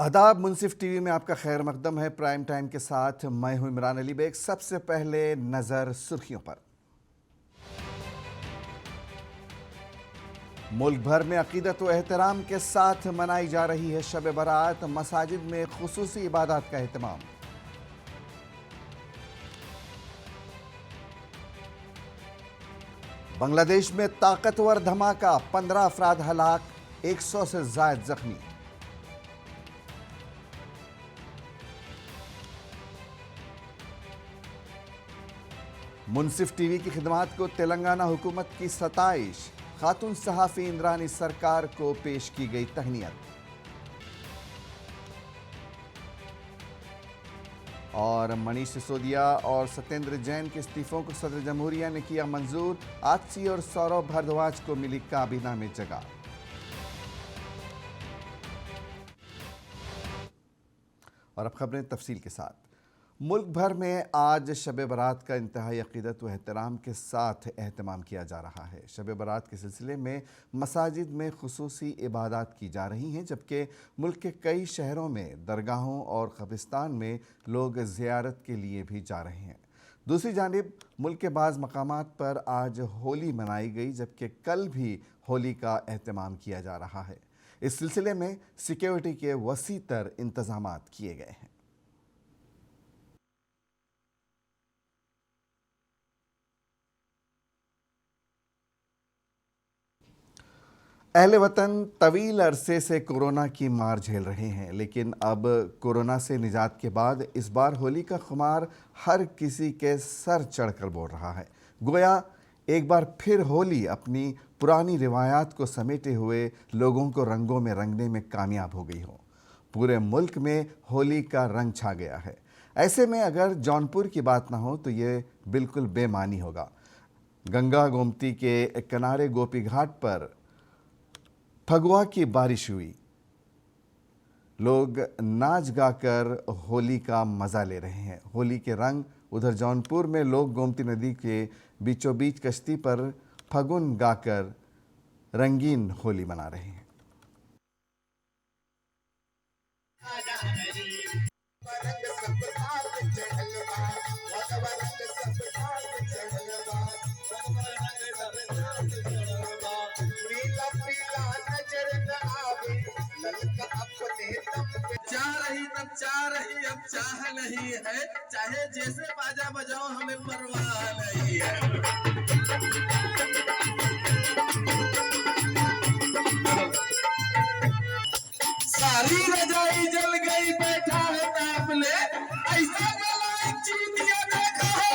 आदाब। मुंसिफ टीवी में आपका खैर मकदम है। प्राइम टाइम के साथ मैं हूं इमरान अली बेग। सबसे पहले नजर सुर्खियों पर। मुल्क भर में अकीदत व एहतराम के साथ मनाई जा रही है शब बारात। मसाजिद में खुसूसी इबादत का एहतमाम। बांग्लादेश में ताकतवर धमाका, 15 अफराद हलाक, 100 से ज्यादा जख्मी। मुंसिफ टीवी की खिदमात को तेलंगाना हुकूमत की सताइश। खातून सहाफ़ी इंद्रानी सरकार को पेश की गई तहनीयत। और मनीष सिसोदिया और सत्येंद्र जैन के इस्तीफों को सदर जमहूरिया ने किया मंजूर। आजसी और सौरभ भारद्वाज को मिली काबीना में जगह। और अब खबरें तफसील के साथ। मुल्क भर में आज शब बारात का इंतहाई अक़ीदत व एहतराम के साथ एहतमाम किया जा रहा है। शब बारात के सिलसिले में मसाजिद में खुसूसी इबादत की जा रही हैं, जबकि मुल्क के कई शहरों में दरगाहों और कब्रिस्तान में लोग ज़ियारत के लिए भी जा रहे हैं। दूसरी जानिब मुल्क के बाज़ मकामात पर आज होली मनाई गई, जबकि कल भी होली का एहतमाम किया जा रहा है। इस सिलसिले में सिक्योरिटी के वसी तर इंतज़ामात किए गए हैं। अहले वतन तवील अरसे से कोरोना की मार झेल रहे हैं, लेकिन अब कोरोना से निजात के बाद इस बार होली का खुमार हर किसी के सर चढ़कर बोल रहा है। गोया एक बार फिर होली अपनी पुरानी रिवायात को समेटे हुए लोगों को रंगों में रंगने में कामयाब हो गई हो। पूरे मुल्क में होली का रंग छा गया है। ऐसे में अगर जौनपुर की बात ना हो तो ये बिल्कुल बेमानी होगा। गंगा गोमती के किनारे गोपी घाट पर फगुआ की बारिश हुई। लोग नाच गाकर होली का मज़ा ले रहे हैं। होली के रंग उधर जौनपुर में लोग गोमती नदी के बीचों बीच कश्ती पर फगुन गाकर रंगीन होली मना रहे हैं। चाह रही अब चाह नहीं है, चाहे जैसे बाजा बजाओ हमें परवाह नहीं है। सारी रजाई जल गई, बैठा है ताप ले, ऐसा गला चीटियां देखा है।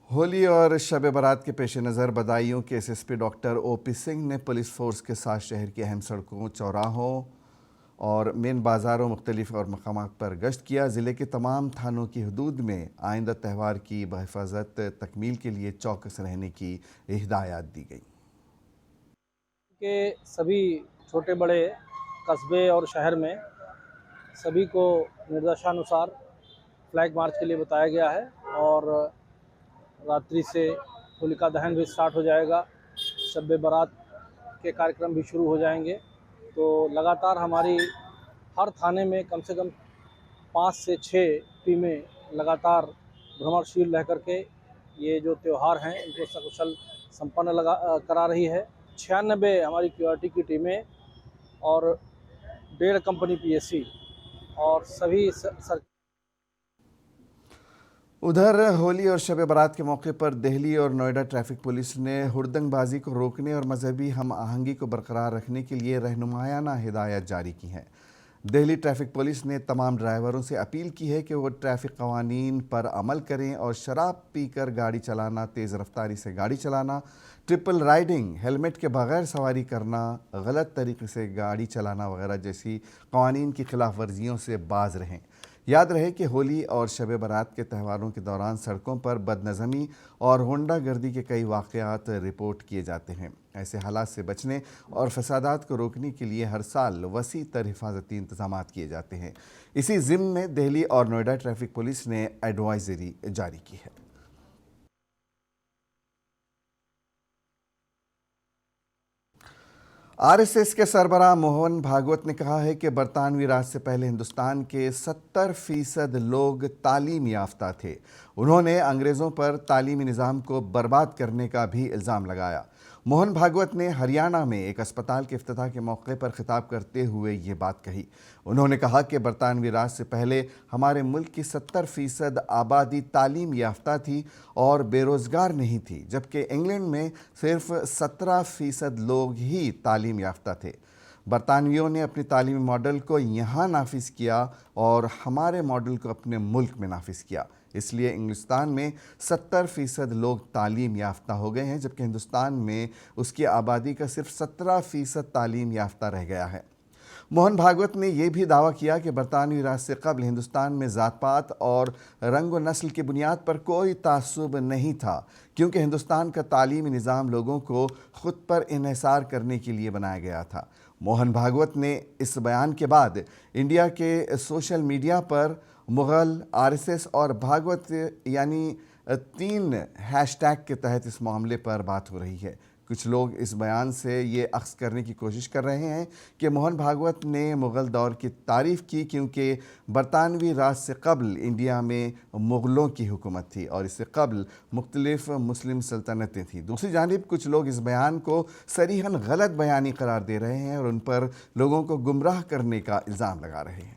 होली और शब बारात के पेश नज़र बदायूं के एसएसपी डॉक्टर ओपी सिंह ने पुलिस फोर्स के साथ शहर की अहम सड़कों, चौराहों और मेन बाज़ारों मुख्तलिफ और मकामात पर गश्त किया। ज़िले के तमाम थानों की हदूद में आइंदा त्यौहार की बहिफाजत तकमील के लिए चौकस रहने की हिदायत दी गई। के सभी छोटे बड़े कस्बे और शहर में सभी को निर्देशानुसार फ्लैग मार्च के लिए बताया गया है और रात्रि से होलिका दहन भी स्टार्ट हो जाएगा। शब बारात के कार्यक्रम भी शुरू हो जाएंगे। तो लगातार हमारी हर थाने में कम से कम 5 से 6 टीमें लगातार भ्रमणशील रह करके ये जो त्यौहार हैं इनको सकुशल संपन्न करा रही है। 96 हमारी क्यूआरटी की टीमें और 1.5 कंपनी पीएससी और सभी उधर होली और शब बारात के मौके पर दिल्ली और नोएडा ट्रैफिक पुलिस ने हुड़दंगबाजी को रोकने और मजहबी हम आहंगी को बरकरार रखने के लिए रहनुमायाना हिदायत जारी की हैं। दिल्ली ट्रैफिक पुलिस ने तमाम ड्राइवरों से अपील की है कि वो ट्रैफिक कवानीन पर अमल करें और शराब पीकर गाड़ी चलाना, तेज़ रफ्तारी से गाड़ी चलाना, ट्रिपल राइडिंग, हेलमेट के बगैर सवारी करना, गलत तरीके से गाड़ी चलाना वगैरह जैसी कवानीन की खिलाफ वर्जियों से बाज रहें। याद रहे कि होली और शब बारात के त्योहारों के दौरान सड़कों पर बदनज़मी और होंडागर्दी के कई वाक़यात रिपोर्ट किए जाते हैं। ऐसे हालात से बचने और फसादात को रोकने के लिए हर साल वसी तर हिफाजती इंतजाम किए जाते हैं। इसी ज़िम्न में दिल्ली और नोएडा ट्रैफिक पुलिस ने एडवाइजरी जारी की है। आरएसएस के सरबराह मोहन भागवत ने कहा है कि बरतानवी राज से पहले हिंदुस्तान के 70% लोग तालीम याफ्ता थे। उन्होंने अंग्रेज़ों पर तालीमी निज़ाम को बर्बाद करने का भी इल्ज़ाम लगाया। मोहन भागवत ने हरियाणा में एक अस्पताल के इफ्तिताह के मौके पर खिताब करते हुए ये बात कही। उन्होंने कहा कि बरतानवी राज से पहले हमारे मुल्क की 70% आबादी तालीम याफ्ता थी और बेरोज़गार नहीं थी, जबकि इंग्लैंड में सिर्फ 17% लोग ही तालीम याफ्ता थे। बरतानवियों ने अपनी तालीमी मॉडल को यहाँ नाफिज किया और हमारे मॉडल को अपने मुल्क में नाफिज किया। इसलिए इंग्लिस्तान में 70% लोग तालीम याफ्ता हो गए हैं, जबकि हिंदुस्तान में उसकी आबादी का सिर्फ 17% तालीम याफ्ता रह गया है। मोहन भागवत ने यह भी दावा किया कि बरतानवी राज से कबल हिंदुस्तान में ज़ात पात और रंग व नस्ल की बुनियाद पर कोई तासुब नहीं था, क्योंकि हिंदुस्तान का तालीमी निज़ाम लोगों को ख़ुद पर इन्हिसार करने के लिए बनाया गया था। मोहन भागवत ने इस बयान के बाद इंडिया के सोशल मीडिया पर मुग़ल, आरएसएस और भागवत यानी 3 हैशटैग के तहत इस मामले पर बात हो रही है। कुछ लोग इस बयान से ये अक्स करने की कोशिश कर रहे हैं कि मोहन भागवत ने मुग़ल दौर की तारीफ़ की, क्योंकि बरतानवी राज से कबल इंडिया में मुग़लों की हुकूमत थी और इससे कबल मुख्तलिफ़ मुस्लिम सल्तनतें थीं। दूसरी जानिब कुछ लोग इस बयान को सरीहन गलत बयानी करार दे रहे हैं और उन पर लोगों को गुमराह करने का इल्ज़ाम लगा रहे हैं।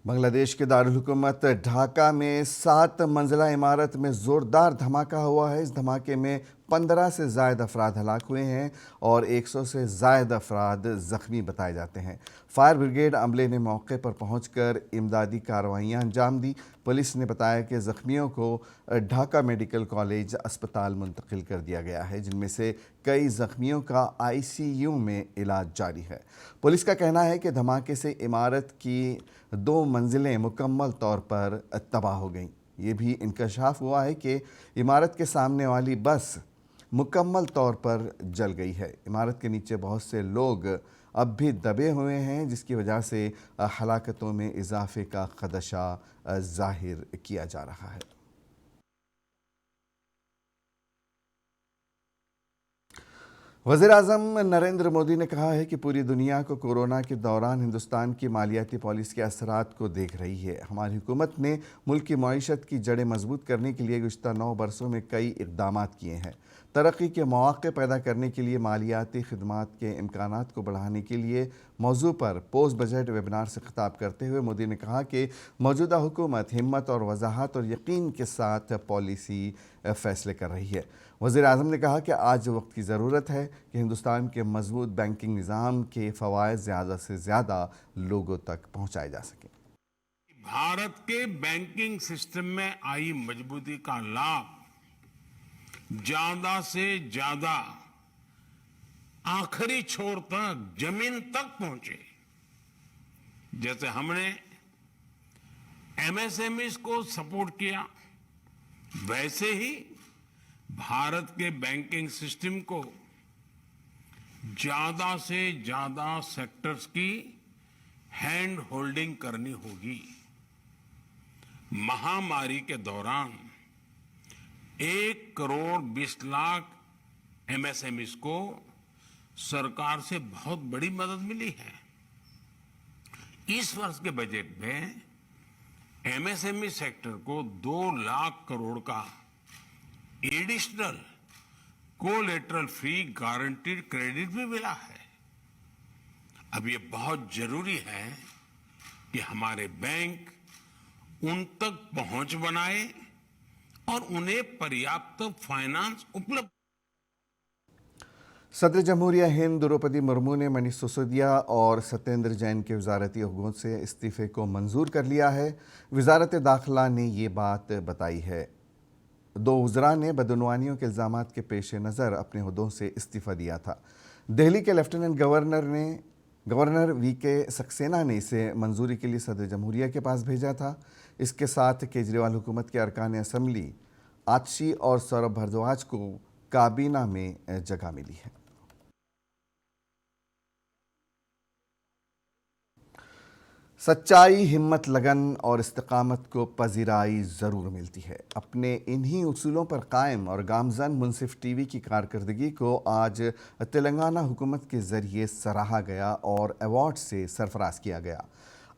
बांग्लादेश के दारुल हुकूमत ढाका में 7 मंजिला इमारत में ज़ोरदार धमाका हुआ है। इस धमाके में 15 से ज़ायद अफराद हलाक हुए हैं और 100 से ज़ायद अफराद ज़ख्मी बताए जाते हैं। फायर ब्रिगेड अमले ने मौके पर पहुंचकर इमदादी कार्रवाइयाँ अंजाम दी। पुलिस ने बताया कि ज़ख्मियों को ढाका मेडिकल कॉलेज अस्पताल मुंतकिल कर दिया गया है, जिनमें से कई ज़ख्मियों का आईसीयू में इलाज जारी है। पुलिस का कहना है कि धमाके से इमारत की 2 मंजिलें मुकम्मल तौर पर तबाह हो गईं। ये भी इंकशाफ हुआ है कि इमारत के सामने वाली बस मुकम्मल तौर पर जल गई है। इमारत के नीचे बहुत से लोग अब भी दबे हुए हैं, जिसकी वजह से हलाकतों में इजाफे का खदशा जाहिर किया जा रहा है। वज़ीर-ए-आज़म नरेंद्र मोदी ने कहा है कि पूरी दुनिया को कोरोना के दौरान हिंदुस्तान की मालियाती पॉलिसी के असरात को देख रही है। हमारी हुकूमत ने मुल्क की मईशत की जड़ें मजबूत करने के लिए गुज़िश्ता 9 बरसों में कई इक़दामात किए हैं। तरक्की के मौक़े पैदा करने के लिए मालियाती खिदमात के इम्कानात को बढ़ाने के लिए मौजू पर पोस्ट बजट वेबिनार से खिताब करते हुए मोदी ने कहा कि मौजूदा हुकूमत हिम्मत और वजाहत और यकीन के साथ पॉलिसी फ़ैसले कर रही है। वज़ीर-ए-आज़म ने कहा कि आज वक्त की ज़रूरत है कि हिंदुस्तान के मजबूत बैंकिंग निज़ाम के फ़वाइद ज़्यादा से ज़्यादा लोगों तक पहुँचाए जा सकें। भारत के बैंकिंग सिस्टम में आई मजबूती का लाभ ज्यादा से ज्यादा आखिरी छोर तक, जमीन तक पहुंचे। जैसे हमने एमएसएमईज को सपोर्ट किया, वैसे ही भारत के बैंकिंग सिस्टम को ज्यादा से ज्यादा सेक्टर्स की हैंड होल्डिंग करनी होगी। महामारी के दौरान 1 करोड़ 20 लाख एमएसएमईज को सरकार से बहुत बड़ी मदद मिली है। इस वर्ष के बजट में एमएसएमई सेक्टर को 2 लाख करोड़ का additional collateral free guaranteed credit भी मिला है। अब ये बहुत जरूरी है कि हमारे बैंक उन तक पहुंच बनाए और उन्हें पर्याप्त फाइनेंस उपलब्ध। सदर जमहूरिया हिंद द्रौपदी मुर्मू ने मनीष सिसोदिया और सत्येंद्र जैन के वजारती ओहदों से इस्तीफे को मंजूर कर लिया है। वजारत दाखिला ने ये बात बताई है। 2 वज़रा ने बदउनवानियों के इल्ज़ामात के पेश नज़र अपने ओहदों से इस्तीफ़ा दिया था। दिल्ली के लेफ्टिनेंट गवर्नर वीके सक्सेना ने इसे मंजूरी के लिए सदर जमहूरिया के पास भेजा था। इसके साथ केजरीवाल हुकूमत के अरकान असम्बली आतिशी और सौरभ भारद्वाज को काबीना में जगह मिली है। सच्चाई, हिम्मत, लगन और इस्तिकामत को पजीराई ज़रूर मिलती है। अपने इन्हीं उसूलों पर कायम और गामज़न मुनसिफ टीवी की कारकर्दगी को आज तेलंगाना हुकूमत के ज़रिए सराहा गया और अवार्ड से सरफराज किया गया।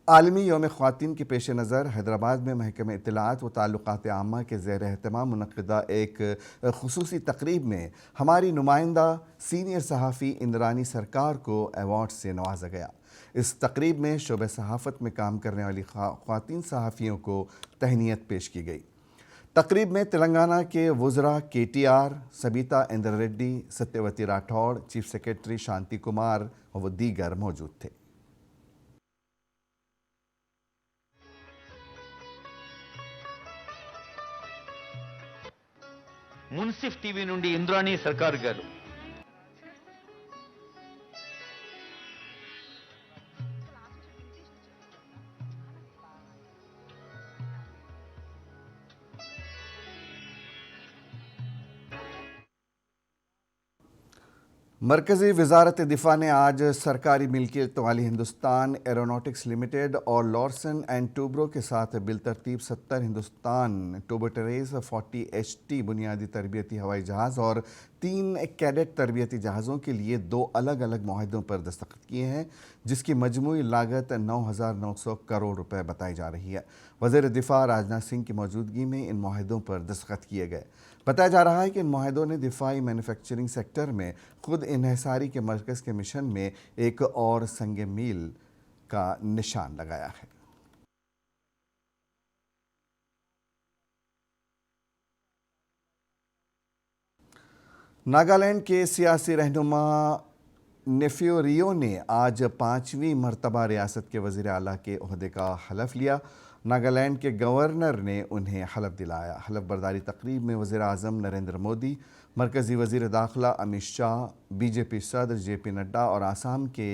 आलमी यौम ख़वातीन के पेश नज़र हैदराबाद में महकमे इत्तलाआत व ताल्लुकात आम्मा के ज़ेर एहतमाम मुनक़्क़दा एक खुसूसी तक़रीब में हमारी नुमाइंदा सीनियर सहाफ़ी इंद्रानी सरकार को अवार्ड से नवाजा गया। इस तक़रीब में शोबे सहाफ़त में काम करने वाली ख़वातीन सहाफ़ियों को तहनीत पेश की गई। तक़रीब में तेलंगाना के वज़रा KTR, Sabitha Indra Reddy, Satyavathi Rathod, chief secretary Shanti Kumar व दीगर मौजूद थे। మున్సిఫ్ టీవీ నుండి ఇంద్రాణి సర్కార్ గారు. मरकज़ी वज़ारत दिफ़ा ने आज सरकारी मिल्कियत वाली हिंदुस्तान एरोनॉटिक्स लिमिटेड और लॉर्सन एंड टूब्रो के साथ बिलतरतीब 70 हिंदुस्तान टोबोटेरेज 40 HT बुनियादी तरबियती हवाई जहाज़ और 3 कैडेट तरबियती जहाज़ों के लिए 2 अलग अलग मुआहदों पर दस्तखत किए हैं, जिसकी मजमूई लागत 9,900 करोड़ रुपए बताई जा रही है। वज़ीर दिफ़ा राजनाथ सिंह की मौजूदगी में इन मुआहदों पर दस्तखत किए गए। बताया जा रहा है कि इन मुआहदों ने दिफाई मैन्युफैक्चरिंग सेक्टर में खुद इन्हिसारी के मरकज़ के मिशन में एक और संगे मील का निशान लगाया है। नागालैंड के सियासी रहनुमा नेफियो रियो ने आज 5वीं मरतबा रियासत के वज़ीर आला के ओहदे का हलफ लिया। नागालैंड के गवर्नर ने उन्हें हलफ दिलाया। हलफ बर्दारी तकरीब में वज़ीर आज़म नरेंद्र मोदी, मरकज़ी वज़ीर दाखिला अमित शाह, BJP सदर JP नड्डा और आसाम के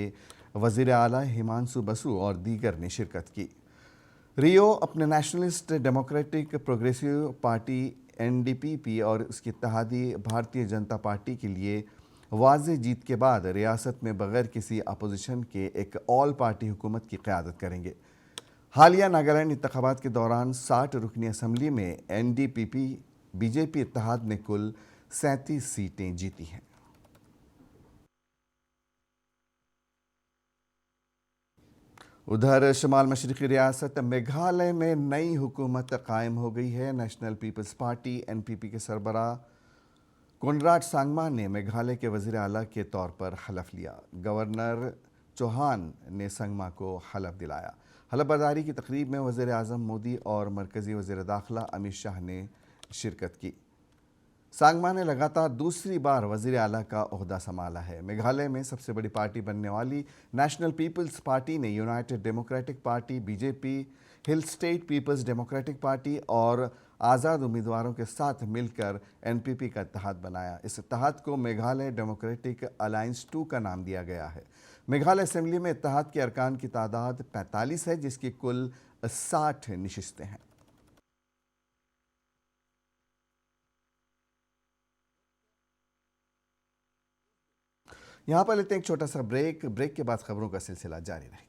वज़ीर आला हिमांशु बसु और दीगर ने शिरकत की। रियो अपने nationalist democratic progressive party NDPP और उसकी इत्तेहादी भारतीय जनता पार्टी के लिए वाज़ेह जीत के बाद रियासत में बग़ैर किसी अपोजिशन के एक ऑल पार्टी हुकूमत की क़यादत करेंगे। हालिया नागालैंड इंतखाबात के दौरान 60 रुकनी असम्बली में NDPP BJP इत्तेहाद ने कुल 37 सीटें जीती हैं। उधर शुमाल मशरक़ी रियासत मेघालय में नई हुकूमत कायम हो गई है। नेशनल पीपल्स पार्टी NPP के सरबराह कोनराड सांगमा ने मेघालय के वज़ीर आला के तौर पर हलफ लिया। गवर्नर चौहान ने सांगमा को हलफ दिलाया। हलफ बर्दारी की तकरीब में वज़ीर आज़म मोदी और मरकज़ी वज़ीर दाखिला अमित शाह ने शिरकत की। सांगमा ने लगातार दूसरी बार वज़ीर आला का ओहदा संभाला है। मेघालय में सबसे बड़ी पार्टी बनने वाली नेशनल पीपल्स पार्टी ने United Democratic Party BJP, Hill State People's Democratic Party और आज़ाद उम्मीदवारों के साथ मिलकर NPP का इत्तेहाद बनाया। इस इत्तेहाद को मेघालय डेमोक्रेटिक अलायंस 2 का नाम दिया गया है। मेघालय असेंबली में इत्तेहाद के अरकान की तादाद 45 है, जिसकी कुल 60 नशिस्तें हैं। यहाँ पर लेते हैं एक छोटा सा ब्रेक के बाद खबरों का सिलसिला जारी रहेगा।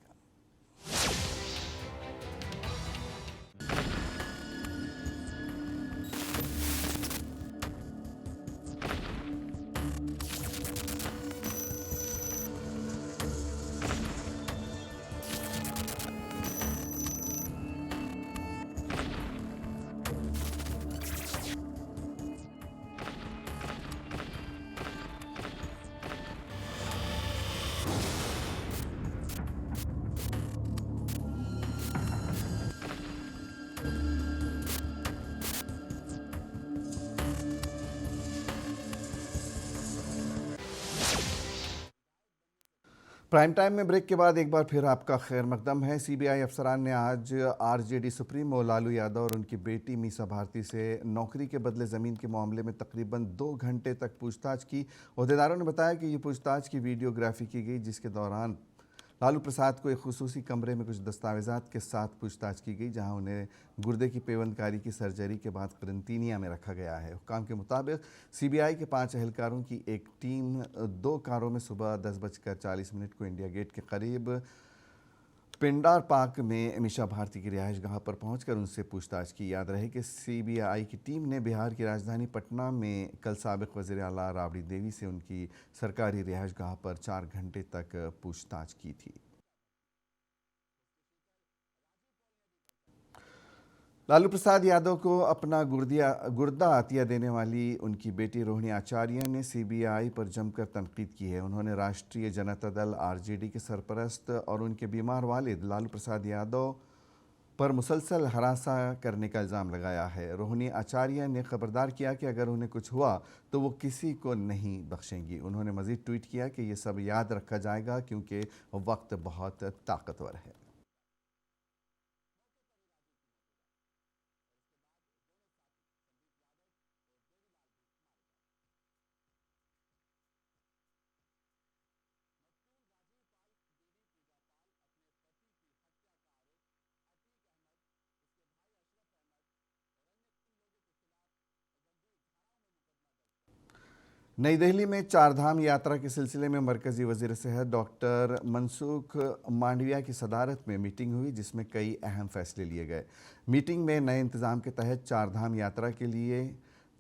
प्राइम टाइम में ब्रेक के बाद एक बार फिर आपका खैर मकदम है। CBI अफसरान ने आज RJD सुप्रीमो लालू यादव और उनकी बेटी मीसा भारती से नौकरी के बदले ज़मीन के मामले में तकरीबन 2 घंटे तक पूछताछ की। ओहदेदारों ने बताया कि ये पूछताछ की वीडियोग्राफी की गई, जिसके दौरान लालू प्रसाद को एक खुसूसी कमरे में कुछ दस्तावेज़ात के साथ पूछताछ की गई, जहां उन्हें गुर्दे की पेवंदकारी की सर्जरी के बाद क्वारंटीनिया में रखा गया है। हुक्काम के मुताबिक CBI के 5 एहलकारों की एक टीम 2 कारों में सुबह 10:40 को इंडिया गेट के करीब पिंडार पार्क में मीशा भारती की रिहाइशगाह पर पहुंचकर उनसे पूछताछ की। याद रहे कि सीबीआई की टीम ने बिहार की राजधानी पटना में कल साबिक वज़ीर आला राबड़ी देवी से उनकी सरकारी रिहाइशगाह पर 4 घंटे तक पूछताछ की थी। लालू प्रसाद यादव को अपना गुर्दा अतिया देने वाली उनकी बेटी रोहिणी आचार्य ने सीबीआई पर जमकर तनकीद की है। उन्होंने राष्ट्रीय जनता दल आरजेडी के सरपरस्त और उनके बीमार वालिद लालू प्रसाद यादव पर मुसलसल हरासा करने का इल्ज़ाम लगाया है। रोहिणी आचार्य ने खबरदार किया कि अगर उन्हें कुछ हुआ तो वो किसी को नहीं बख्शेंगी। उन्होंने मज़ीद ट्वीट किया कि ये सब याद रखा जाएगा क्योंकि वक्त बहुत ताकतवर है। नई दिल्ली में चारधाम यात्रा के सिलसिले में मरकजी वजीर सेहत डॉक्टर मनसुख मांडविया की सदारत में मीटिंग हुई, जिसमें कई अहम फैसले लिए गए। मीटिंग में नए इंतजाम के तहत चारधाम यात्रा के लिए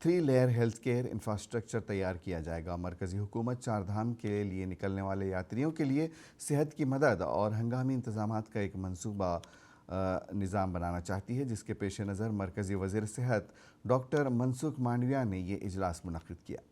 3 लेयर हेल्थ केयर इंफ्रास्ट्रक्चर तैयार किया जाएगा। मरकजी हुकूमत चारधाम के लिए निकलने वाले यात्रियों के लिए सेहत की मदद और हंगामी इंतजामात का एक मंसूबा निज़ाम बनाना चाहती है, जिसके पेश नज़र मरकजी वजीर सेहत डॉक्टर मनसुख मांडविया ने ये इजलास मुनक़िद किया।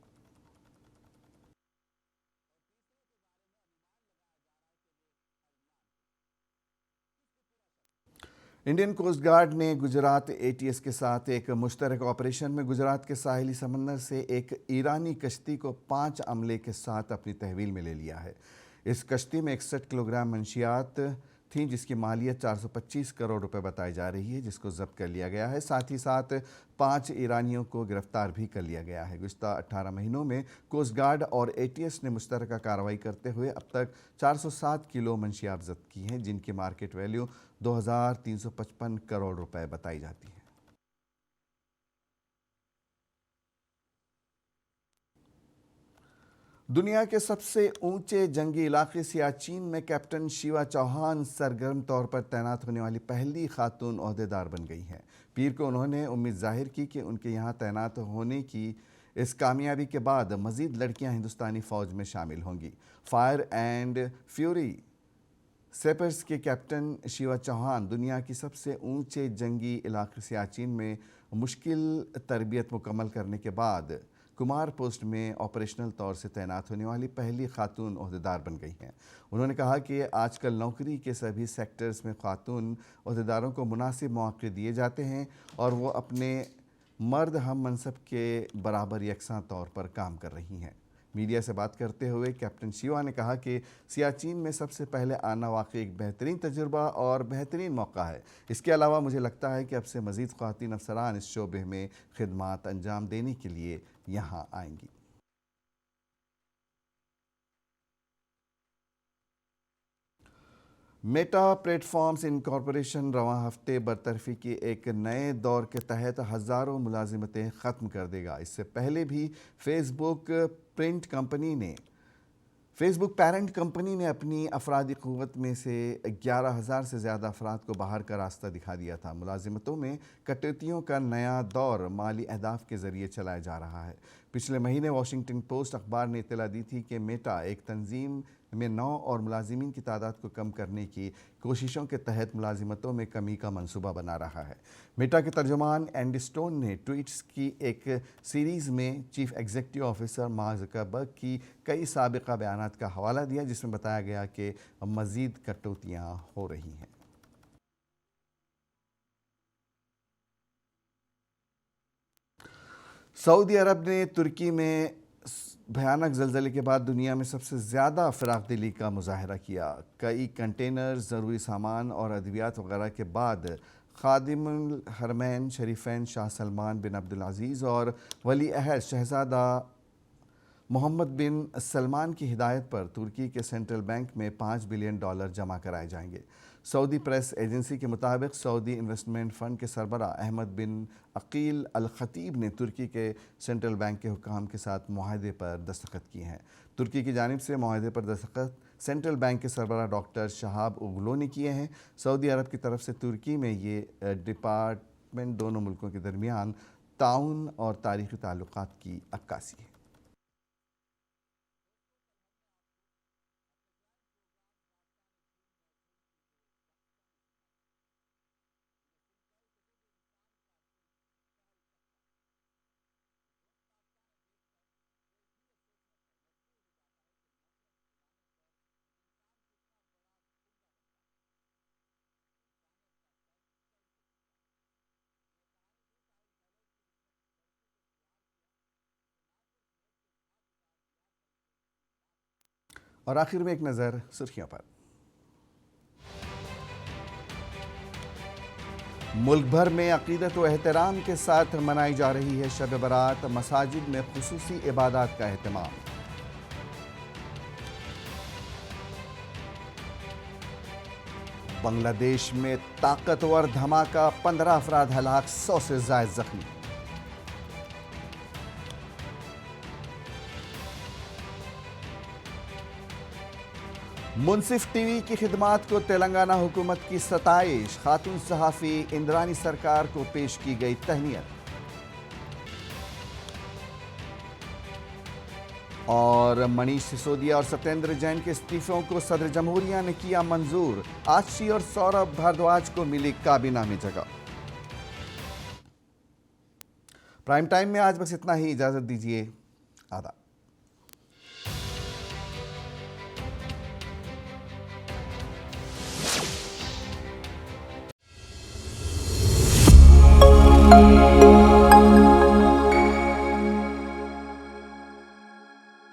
इंडियन कोस्ट गार्ड ने गुजरात एटीएस के साथ एक मुश्तरक ऑपरेशन में गुजरात के साहिली समंदर से एक ईरानी कश्ती को 5 अमले के साथ अपनी तहवील में ले लिया है। इस कश्ती में 61 किलोग्राम मंशियात थी, जिसकी मालियत 425 करोड़ रुपए बताई जा रही है, जिसको जब्त कर लिया गया है। साथ ही साथ 5 ईरानियों को गिरफ्तार भी कर लिया गया है। गुज़िश्ता 18 महीनों में कोस्ट गार्ड और एटीएस ने मुश्तरका कार्रवाई करते हुए अब तक 407 किलो मंशियात जब्त की हैं, जिनकी मार्केट वैल्यू 2355 करोड़ रुपए बताई जाती है। दुनिया के सबसे ऊंचे जंगी इलाके सियाचिन में कैप्टन शिवा चौहान सरगर्म तौर पर तैनात होने वाली पहली खातून ओहदेदार बन गई हैं। पीर को उन्होंने उम्मीद जाहिर की कि उनके यहाँ तैनात होने की इस कामयाबी के बाद मज़ीद लड़कियां हिंदुस्तानी फ़ौज में शामिल होंगी। फायर एंड फ्यूरी सेपर्स के कैप्टन शिवा चौहान दुनिया की सबसे ऊंचे जंगी इलाके सियाचिन में मुश्किल तरबियत मुकम्मल करने के बाद कुमार पोस्ट में ऑपरेशनल तौर से तैनात होने वाली पहली खातून ओहदेदार बन गई हैं। उन्होंने कहा कि आजकल नौकरी के सभी सेक्टर्स में खातून ओहदेदारों को मुनासिब मौके दिए जाते हैं और वो अपने मर्द हम मनसब के बराबर यकसां तौर पर काम कर रही हैं। मीडिया से बात करते हुए कैप्टन शिवा ने कहा कि सियाचिन में सबसे पहले आना वाकई एक बेहतरीन तजुर्बा और बेहतरीन मौका है। इसके अलावा मुझे लगता है कि अब से मज़ीद ख़वातीन अफसरान इस शोबे में खिदमात अंजाम देने के लिए यहाँ आएंगी। मेटा प्लेटफॉर्म्स इनकॉर्पोरेशन रवां हफ्ते बरतरफी की एक नए दौर के तहत हज़ारों मुलाजिमतें ख़त्म कर देगा। इससे पहले भी फेसबुक पैरेंट कंपनी ने अपनी अफरादी क़ुव्वत में से 11,000 से ज़्यादा अफराद को बाहर का रास्ता दिखा दिया था। मुलाजिमतों में कटौतियों का नया दौर माली अहदाफ के ज़रिए चलाया जा रहा है। पिछले महीने वाशिंगटन पोस्ट अखबार ने इत्तला दी थी कि मेटा एक तंजीम में 9 और मुलाजिमीन की तादाद को कम करने की कोशिशों के तहत मुलाजिमतों में कमी का मंसूबा बना रहा है। मेटा के तर्जुमान एंडी स्टोन ने ट्वीट्स की एक सीरीज़ में chief executive officer mark Zuckerberg की कई साबिका बयानात का हवाला दिया, जिसमें बताया गया कि मज़ीद कटौतियाँ हो रही हैं। सऊदी अरब ने तुर्की में भयानक ज़लज़ले के बाद दुनिया में सबसे ज़्यादा फ़राख दिली का मुजाहरा किया। कई कंटेनर, ज़रूरी सामान और अद्वियात वगैरह के बाद खादिमुल हरमैन शरीफैन शाह सलमान बिन अब्दुल अज़ीज़ और वली अहद शहज़ादा मोहम्मद बिन सलमान की हिदायत पर तुर्की के सेंट्रल बैंक में $5 बिलियन जमा कराए जाएंगे। सऊदी प्रेस एजेंसी के मुताबिक सऊदी इन्वेस्टमेंट फ़ंड के सरबराह अहमद बिन अकील अल खतीब ने तुर्की के सेंट्रल बैंक के हुक्काम के साथ मुआहदे पर दस्तखत किए हैं। तुर्की की जानिब से मुआहदे पर दस्तखत सेंट्रल बैंक के सरबराह डॉक्टर शहाब उगलो ने किए हैं। सऊदी अरब की तरफ से तुर्की में ये डिपार्टमेंट दोनों मुल्कों के दरमियान ताउन और तारीख़ी ताल्लुकात की अक्कासी है। और आखिर में एक नज़र सुर्खियों पर। मुल्क भर में अकीदत व एहतराम के साथ मनाई जा रही है शब बरात, मसाजिद में खुसूसी इबादत का एहतमाम। बांग्लादेश में ताकतवर धमाका, 15 अफराद हलाक, 100 से ज़ायद जख्मी। मुंसिफ टीवी की खिदमात को तेलंगाना हुकूमत की सताइश, खातून सहाफ़ी इंद्रानी सरकार को पेश की गई तहनीत। और मनीष सिसोदिया और सत्येंद्र जैन के इस्तीफों को सदर जमहूरिया ने किया मंजूर। आशी और सौरभ भारद्वाज को मिली काबीना में जगह। प्राइम टाइम में आज बस इतना ही। इजाजत दीजिए, आदाब।